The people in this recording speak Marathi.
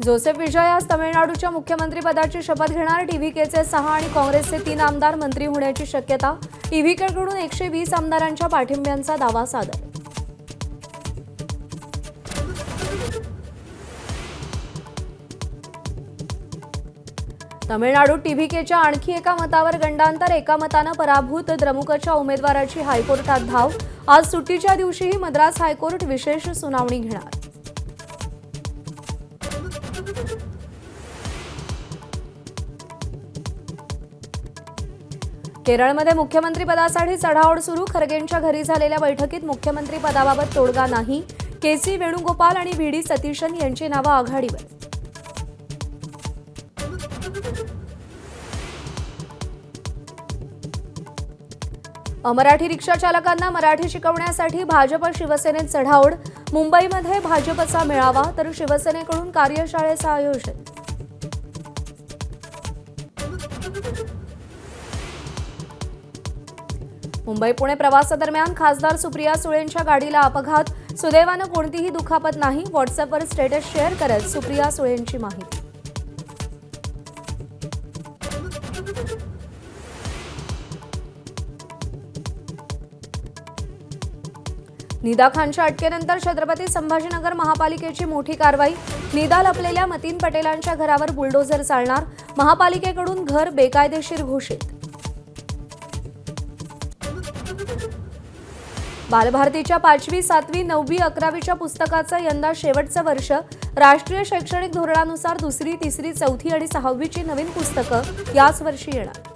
जोसेफ विजय आज तमिळनाडूच्या मुख्यमंत्रीपदाची शपथ घेणार। टीव्हीकेचे 6 आणि काँग्रेसचे 3 आमदार मंत्री होण्याची शक्यता। टीव्हीकेकडून 120 आमदारांच्या पाठिंब्याचा दावा सादर। तमिळनाडूत टीव्हीकेच्या आणखी एका मतावर गंडांतर। एका मतानं पराभूत द्रमुकच्या उमेदवाराची हायकोर्टात धाव। आज सुट्टीच्या दिवशीही मद्रास हायकोर्ट विशेष सुनावणी घेणार। केरळमध्ये मुख्यमंत्रीपदासाठी चढाओढ सुरू। खरगेंच्या घरी झालेल्या बैठकीत मुख्यमंत्रीपदाबाबत तोडगा नाही। केसी वेणुगोपाल आणि व्ही.डी. सतीशन यांची नावं आघाडीवर। अमराठी रिक्षा चालकांना मराठी शिकवण्यासाठी भाजप शिवसेनेत चढाओढ। मुंबईमध्ये भाजपचा मेळावा तर शिवसेनेकडून कार्यशाळेचं आयोजन। मुंबई पुणे प्रवासादरम्यान खासदार सुप्रिया सुळेंच्या गाडीला अपघात। सुदैवानं कोणतीही दुखापत नाही। व्हॉट्सअपवर स्टेटस शेअर करत सुप्रिया सुळेंची माहिती। निदा खानच्या अटकेनंतर छत्रपती संभाजीनगर महापालिकेची मोठी कारवाई। निदा लपलेल्या मतीन पटेलांच्या घरावर बुलडोझर चालणार। महापालिकेकडून घर बेकायदेशीर घोषित। बालभारतीच्या 5वी, 7वी, 9वी, 11वीच्या पुस्तकाचं यंदा शेवटचं वर्ष। राष्ट्रीय शैक्षणिक धोरणानुसार 2री, 3री, 4थी आणि 6वीची नवीन पुस्तकं याच वर्षी येणार।